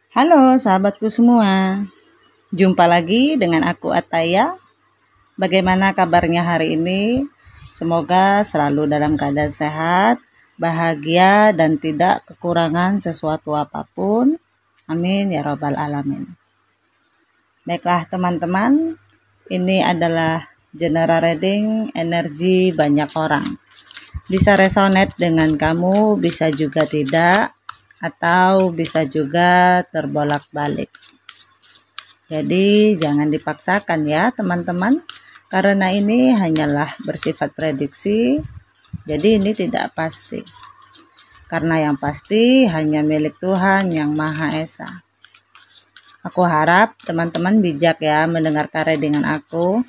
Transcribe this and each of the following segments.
Halo sahabatku semua, jumpa lagi dengan aku Ataya. Bagaimana kabarnya hari ini? Semoga selalu dalam keadaan sehat, bahagia, dan tidak kekurangan sesuatu apapun. Amin ya robbal alamin. Baiklah teman-teman, ini adalah general reading energi banyak orang. Bisa resonate dengan kamu, bisa juga tidak, atau bisa juga terbolak-balik. Jadi jangan dipaksakan ya teman-teman, karena ini hanyalah bersifat prediksi, jadi ini tidak pasti. Karena yang pasti hanya milik Tuhan yang Maha Esa. Aku harap teman-teman bijak ya mendengarkan readingan aku.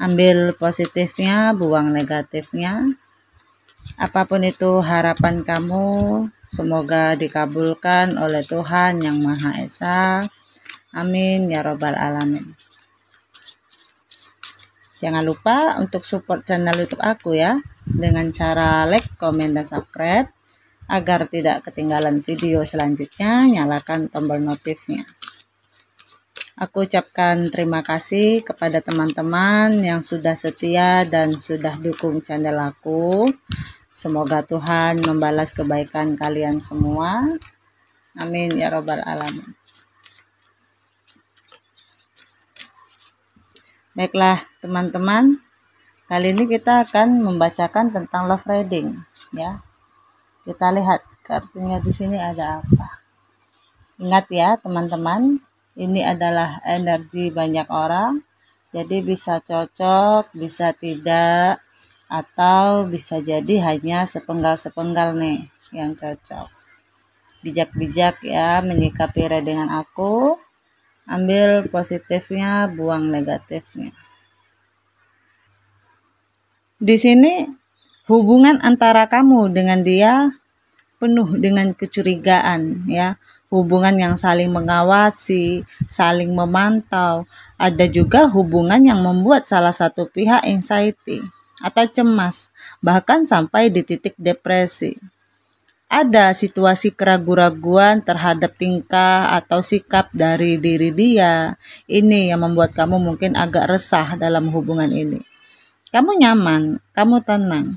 Ambil positifnya, buang negatifnya. Apapun itu harapan kamu, semoga dikabulkan oleh Tuhan yang Maha Esa. Amin ya robbal alamin. Jangan lupa untuk support channel YouTube aku ya, dengan cara like, komen, dan subscribe. Agar tidak ketinggalan video selanjutnya, nyalakan tombol notifnya. Aku ucapkan terima kasih kepada teman-teman yang sudah setia dan sudah dukung channel aku. Semoga Tuhan membalas kebaikan kalian semua. Amin ya robbal alamin. Baiklah teman-teman, kali ini kita akan membacakan tentang love reading ya. Kita lihat kartunya di sini ada apa. Ingat ya teman-teman, ini adalah energi banyak orang. Jadi bisa cocok, bisa tidak, atau bisa jadi hanya sepenggal-sepenggal nih yang cocok. Bijak-bijak ya menyikapi readingan aku. Ambil positifnya, buang negatifnya. Di sini hubungan antara kamu dengan dia penuh dengan kecurigaan ya. Hubungan yang saling mengawasi, saling memantau. Ada juga hubungan yang membuat salah satu pihak anxiety atau cemas, bahkan sampai di titik depresi. Ada situasi keraguan-raguan terhadap tingkah atau sikap dari diri dia. Ini yang membuat kamu mungkin agak resah dalam hubungan ini. Kamu nyaman, kamu tenang,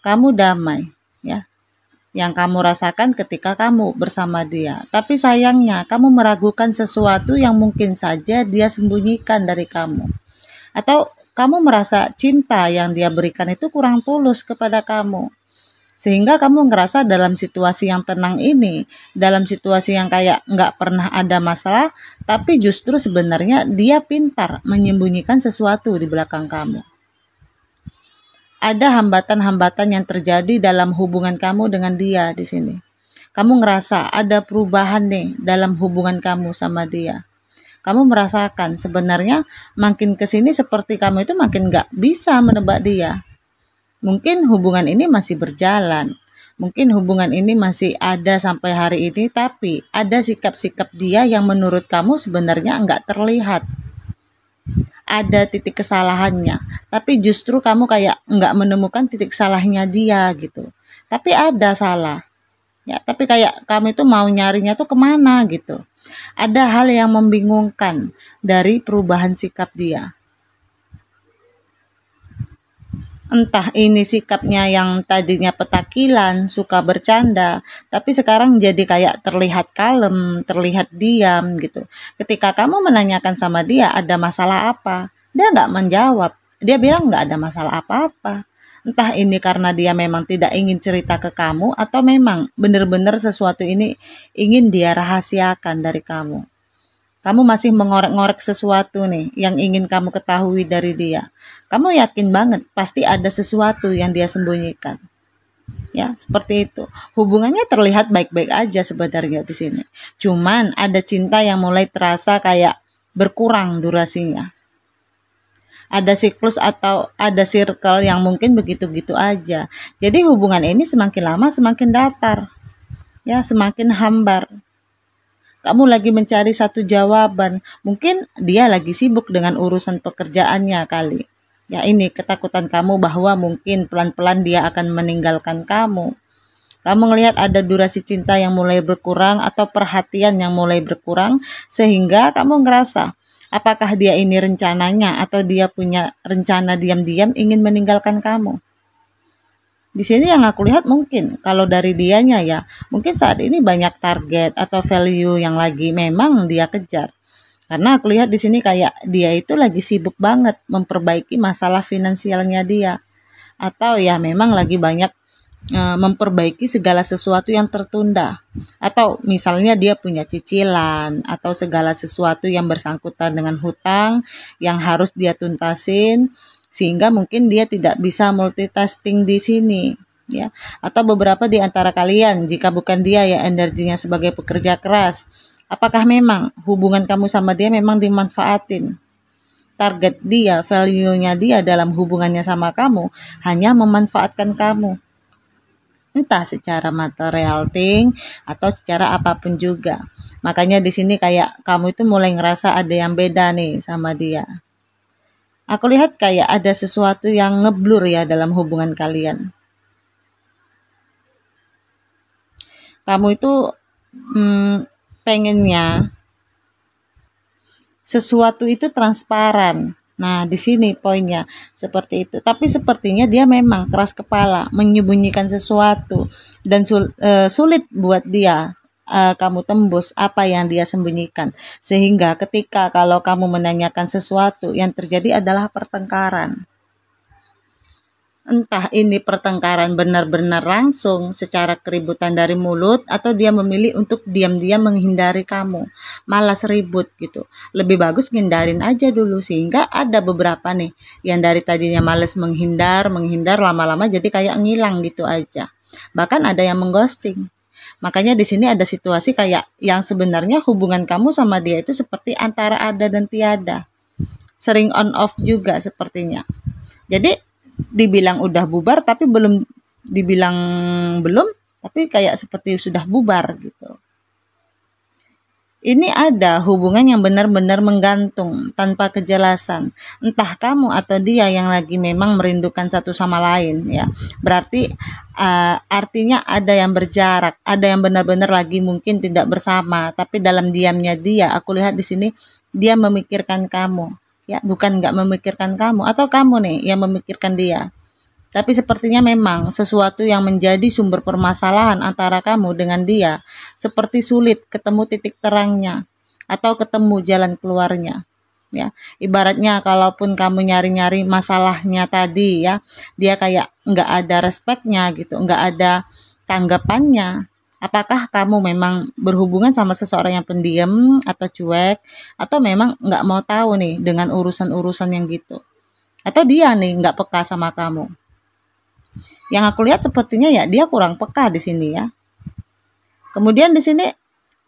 kamu damai ya. Yang kamu rasakan ketika kamu bersama dia. Tapi sayangnya kamu meragukan sesuatu yang mungkin saja dia sembunyikan dari kamu. Atau kamu merasa cinta yang dia berikan itu kurang tulus kepada kamu. Sehingga kamu ngerasa dalam situasi yang tenang ini, dalam situasi yang kayak nggak pernah ada masalah, tapi justru sebenarnya dia pintar menyembunyikan sesuatu di belakang kamu. Ada hambatan-hambatan yang terjadi dalam hubungan kamu dengan dia di sini. Kamu ngerasa ada perubahan nih dalam hubungan kamu sama dia. Kamu merasakan sebenarnya makin kesini seperti kamu itu makin nggak bisa menebak dia. Mungkin hubungan ini masih berjalan. Mungkin hubungan ini masih ada sampai hari ini, tapi ada sikap-sikap dia yang menurut kamu sebenarnya nggak terlihat. Ada titik kesalahannya, tapi justru kamu kayak nggak menemukan titik salahnya dia gitu. Tapi ada salah, ya. Tapi kayak kamu itu mau nyarinya tuh kemana gitu. Ada hal yang membingungkan dari perubahan sikap dia. Entah ini sikapnya yang tadinya petakilan, suka bercanda, tapi sekarang jadi kayak terlihat kalem, terlihat diam gitu. Ketika kamu menanyakan sama dia ada masalah apa, dia nggak menjawab. Dia bilang nggak ada masalah apa-apa. Entah ini karena dia memang tidak ingin cerita ke kamu atau memang benar-benar sesuatu ini ingin dia rahasiakan dari kamu. Kamu masih mengorek-ngorek sesuatu nih yang ingin kamu ketahui dari dia. Kamu yakin banget pasti ada sesuatu yang dia sembunyikan. Ya, seperti itu. Hubungannya terlihat baik-baik aja sebenarnya di sini. Cuman ada cinta yang mulai terasa kayak berkurang durasinya. Ada siklus atau ada circle yang mungkin begitu-begitu aja. Jadi hubungan ini semakin lama semakin datar. Ya, semakin hambar. Kamu lagi mencari satu jawaban. Mungkin dia lagi sibuk dengan urusan pekerjaannya kali. Ya ini ketakutan kamu bahwa mungkin pelan-pelan dia akan meninggalkan kamu. Kamu melihat ada durasi cinta yang mulai berkurang atau perhatian yang mulai berkurang, sehingga kamu ngerasa apakah dia ini rencananya atau dia punya rencana diam-diam ingin meninggalkan kamu. Di sini yang aku lihat mungkin kalau dari dianya ya, mungkin saat ini banyak target atau value yang lagi memang dia kejar. Karena aku lihat di sini kayak dia itu lagi sibuk banget memperbaiki masalah finansialnya dia. Atau ya memang lagi banyak memperbaiki segala sesuatu yang tertunda. Atau misalnya dia punya cicilan atau segala sesuatu yang bersangkutan dengan hutang yang harus dia tuntasin, sehingga mungkin dia tidak bisa multitasking di sini ya. Atau beberapa di antara kalian, jika bukan dia ya energinya sebagai pekerja keras, apakah memang hubungan kamu sama dia memang dimanfaatin? Target dia, value-nya dia dalam hubungannya sama kamu hanya memanfaatkan kamu, entah secara material thing atau secara apapun juga. Makanya di sini kayak kamu itu mulai ngerasa ada yang beda nih sama dia. Aku lihat kayak ada sesuatu yang ngeblur ya dalam hubungan kalian. Kamu itu pengennya sesuatu itu transparan. Nah, di sini poinnya seperti itu. Tapi sepertinya dia memang keras kepala, menyembunyikan sesuatu dan sulit buat dia kamu tembus apa yang dia sembunyikan, sehingga ketika kalau kamu menanyakan sesuatu yang terjadi adalah pertengkaran. Entah ini pertengkaran benar-benar langsung secara keributan dari mulut, atau dia memilih untuk diam-diam menghindari kamu, malas ribut gitu. Lebih bagus ngindarin aja dulu, sehingga ada beberapa nih yang dari tadinya males menghindar lama-lama jadi kayak ngilang gitu aja. Bahkan ada yang mengghosting. Makanya di sini ada situasi kayak yang sebenarnya hubungan kamu sama dia itu seperti antara ada dan tiada. Sering on off juga sepertinya. Jadi dibilang udah bubar tapi belum, dibilang belum tapi kayak seperti sudah bubar gitu. Ini ada hubungan yang benar-benar menggantung tanpa kejelasan. Entah kamu atau dia yang lagi memang merindukan satu sama lain ya. Berarti artinya ada yang berjarak, ada yang benar-benar lagi mungkin tidak bersama, tapi dalam diamnya dia aku lihat di sini dia memikirkan kamu ya, bukan nggak memikirkan kamu atau kamu nih yang memikirkan dia. Tapi sepertinya memang sesuatu yang menjadi sumber permasalahan antara kamu dengan dia seperti sulit ketemu titik terangnya atau ketemu jalan keluarnya. Ya, ibaratnya kalaupun kamu nyari-nyari masalahnya tadi ya, dia kayak nggak ada respeknya gitu, nggak ada tanggapannya. Apakah kamu memang berhubungan sama seseorang yang pendiam atau cuek, atau memang nggak mau tahu nih dengan urusan-urusan yang gitu, atau dia nih nggak peka sama kamu. Yang aku lihat sepertinya ya dia kurang peka di sini ya. Kemudian di sini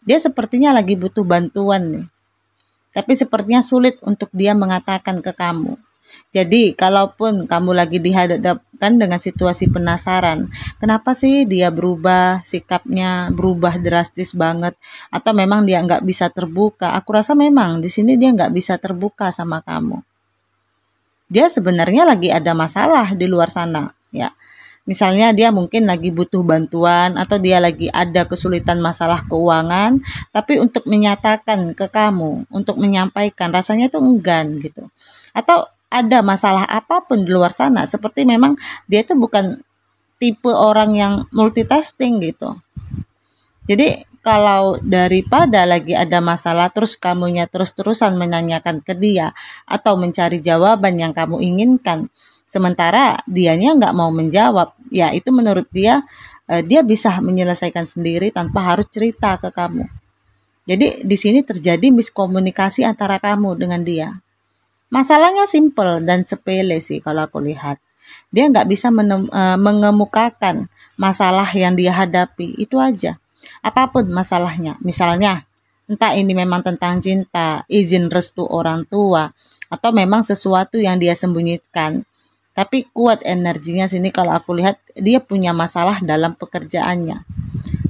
dia sepertinya lagi butuh bantuan nih. Tapi sepertinya sulit untuk dia mengatakan ke kamu. Jadi kalaupun kamu lagi dihadapkan dengan situasi penasaran, kenapa sih dia berubah, sikapnya berubah drastis banget, atau memang dia nggak bisa terbuka? Aku rasa memang di sini dia nggak bisa terbuka sama kamu. Dia sebenarnya lagi ada masalah di luar sana ya. Misalnya dia mungkin lagi butuh bantuan atau dia lagi ada kesulitan masalah keuangan, tapi untuk menyatakan ke kamu, untuk menyampaikan rasanya itu enggan gitu. Atau ada masalah apapun di luar sana, seperti memang dia itu bukan tipe orang yang multitasking gitu. Jadi kalau daripada lagi ada masalah terus kamunya terus-terusan menanyakan ke dia atau mencari jawaban yang kamu inginkan, sementara dianya nggak mau menjawab, ya itu menurut dia dia bisa menyelesaikan sendiri tanpa harus cerita ke kamu. Jadi di sini terjadi miskomunikasi antara kamu dengan dia. Masalahnya simple dan sepele sih kalau aku lihat. Dia nggak bisa mengemukakan masalah yang dia hadapi, itu aja. Apapun masalahnya, misalnya entah ini memang tentang cinta, izin restu orang tua, atau memang sesuatu yang dia sembunyikan. Tapi kuat energinya sini kalau aku lihat dia punya masalah dalam pekerjaannya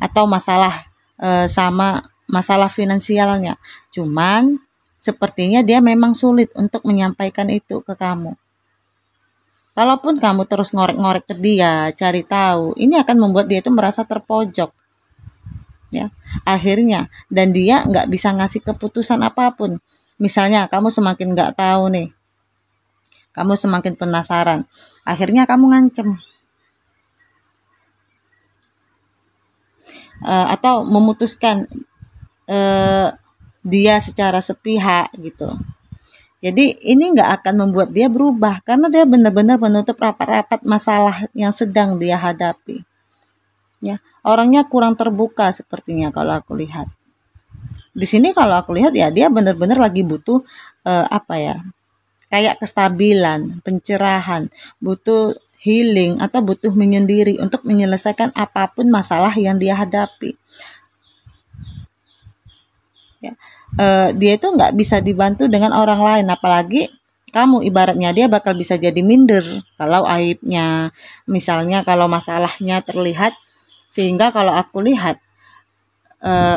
atau masalah sama masalah finansialnya. Cuman sepertinya dia memang sulit untuk menyampaikan itu ke kamu. Kalaupun kamu terus ngorek-ngorek ke dia, cari tahu, ini akan membuat dia itu merasa terpojok, ya. Akhirnya, dan dia nggak bisa ngasih keputusan apapun. Misalnya kamu semakin nggak tahu nih, kamu semakin penasaran. Akhirnya kamu ngancem, atau memutuskan dia secara sepihak gitu. Jadi ini nggak akan membuat dia berubah karena dia benar-benar menutup rapat-rapat masalah yang sedang dia hadapi. Ya, orangnya kurang terbuka sepertinya kalau aku lihat. Di sini kalau aku lihat ya dia benar-benar lagi butuh apa ya? Kayak kestabilan, pencerahan, butuh healing atau butuh menyendiri untuk menyelesaikan apapun masalah yang dia hadapi. Ya. Dia itu nggak bisa dibantu dengan orang lain, apalagi kamu, ibaratnya dia bakal bisa jadi minder kalau aibnya, misalnya kalau masalahnya terlihat, sehingga kalau aku lihat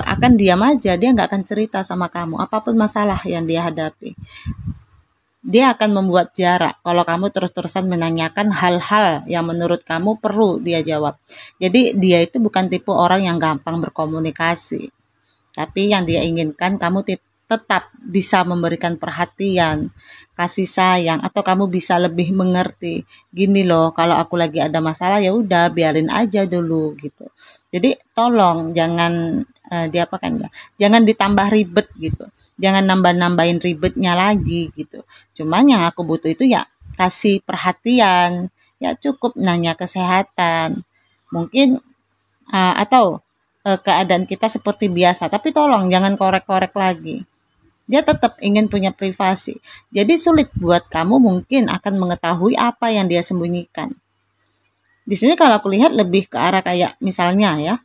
akan diam aja, dia nggak akan cerita sama kamu apapun masalah yang dia hadapi. Dia akan membuat jarak kalau kamu terus-terusan menanyakan hal-hal yang menurut kamu perlu dia jawab. Jadi dia itu bukan tipe orang yang gampang berkomunikasi, tapi yang dia inginkan kamu tetap bisa memberikan perhatian, kasih sayang, atau kamu bisa lebih mengerti. Gini loh, kalau aku lagi ada masalah ya udah biarin aja dulu gitu. Jadi tolong jangan diapakan ya, jangan ditambah ribet gitu. Jangan nambah-nambahin ribetnya lagi gitu. Cuman yang aku butuh itu ya kasih perhatian, ya cukup nanya kesehatan. Mungkin atau keadaan kita seperti biasa, tapi tolong jangan korek-korek lagi. Dia tetap ingin punya privasi. Jadi sulit buat kamu mungkin akan mengetahui apa yang dia sembunyikan. Di sini kalau aku lihat lebih ke arah kayak misalnya ya,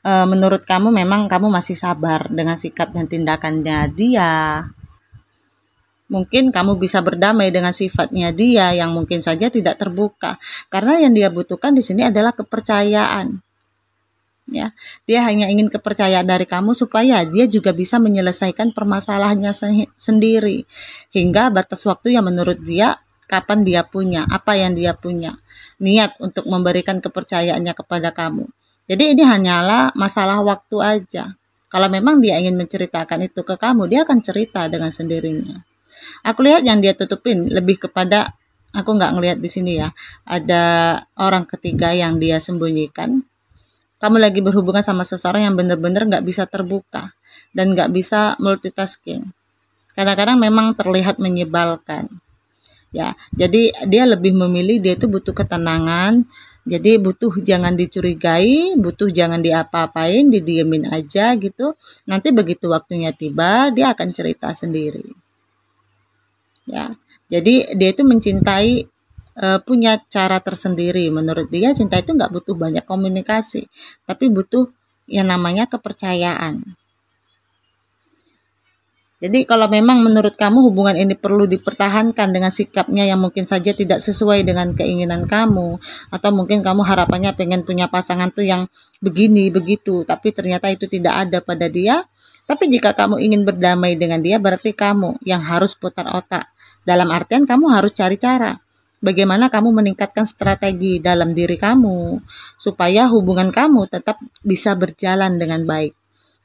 menurut kamu memang kamu masih sabar dengan sikap dan tindakannya dia. Mungkin kamu bisa berdamai dengan sifatnya dia yang mungkin saja tidak terbuka. Karena yang dia butuhkan di sini adalah kepercayaan. Ya, dia hanya ingin kepercayaan dari kamu supaya dia juga bisa menyelesaikan permasalahannya sendiri hingga batas waktu yang menurut dia kapan dia punya, apa yang dia punya niat untuk memberikan kepercayaannya kepada kamu. Jadi ini hanyalah masalah waktu aja. Kalau memang dia ingin menceritakan itu ke kamu, dia akan cerita dengan sendirinya. Aku lihat yang dia tutupin lebih kepada, aku nggak ngelihat di sini ya, ada orang ketiga yang dia sembunyikan. Kamu lagi berhubungan sama seseorang yang benar-benar nggak bisa terbuka dan nggak bisa multitasking. Kadang-kadang memang terlihat menyebalkan. Ya, jadi dia lebih memilih, dia itu butuh ketenangan. Jadi butuh jangan dicurigai, butuh jangan diapa-apain, didiemin aja gitu. Nanti begitu waktunya tiba, dia akan cerita sendiri. Ya, jadi dia itu mencintai punya cara tersendiri. Menurut dia cinta itu nggak butuh banyak komunikasi, tapi butuh yang namanya kepercayaan. Jadi kalau memang menurut kamu hubungan ini perlu dipertahankan dengan sikapnya yang mungkin saja tidak sesuai dengan keinginan kamu, atau mungkin kamu harapannya pengen punya pasangan tuh yang begini begitu, tapi ternyata itu tidak ada pada dia. Tapi jika kamu ingin berdamai dengan dia, berarti kamu yang harus putar otak. Dalam artian kamu harus cari cara bagaimana kamu meningkatkan strategi dalam diri kamu supaya hubungan kamu tetap bisa berjalan dengan baik.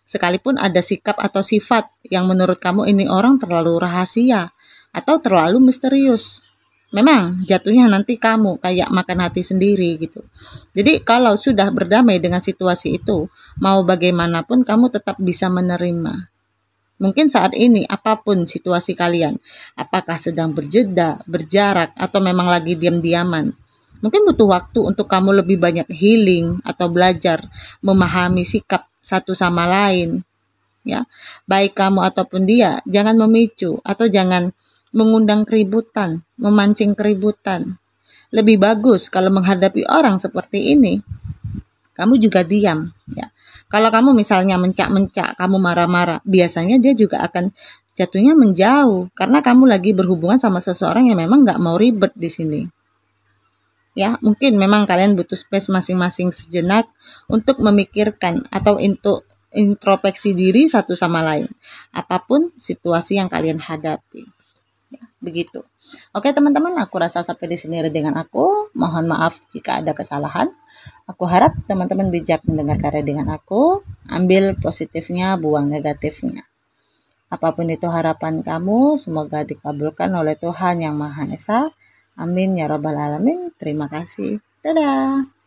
Sekalipun ada sikap atau sifat yang menurut kamu ini orang terlalu rahasia atau terlalu misterius. Memang jatuhnya nanti kamu kayak makan hati sendiri gitu. Jadi kalau sudah berdamai dengan situasi itu, mau bagaimanapun kamu tetap bisa menerima. Mungkin saat ini apapun situasi kalian, apakah sedang berjeda, berjarak, atau memang lagi diam-diaman. Mungkin butuh waktu untuk kamu lebih banyak healing atau belajar memahami sikap satu sama lain. Ya, baik kamu ataupun dia, jangan memicu atau jangan mengundang keributan, memancing keributan. Lebih bagus kalau menghadapi orang seperti ini, kamu juga diam. Ya. Kalau kamu misalnya mencak-mencak, kamu marah-marah, biasanya dia juga akan jatuhnya menjauh karena kamu lagi berhubungan sama seseorang yang memang nggak mau ribet di sini. Ya, mungkin memang kalian butuh space masing-masing sejenak untuk memikirkan atau untuk introspeksi diri satu sama lain, apapun situasi yang kalian hadapi. Ya. Begitu. Oke teman-teman, aku rasa sampai di sini readingan aku. Mohon maaf jika ada kesalahan. Aku harap teman-teman bijak mendengarkan readingan aku. Ambil positifnya, buang negatifnya. Apapun itu harapan kamu, semoga dikabulkan oleh Tuhan Yang Maha Esa. Amin ya Rabbal Alamin. Terima kasih. Dadah.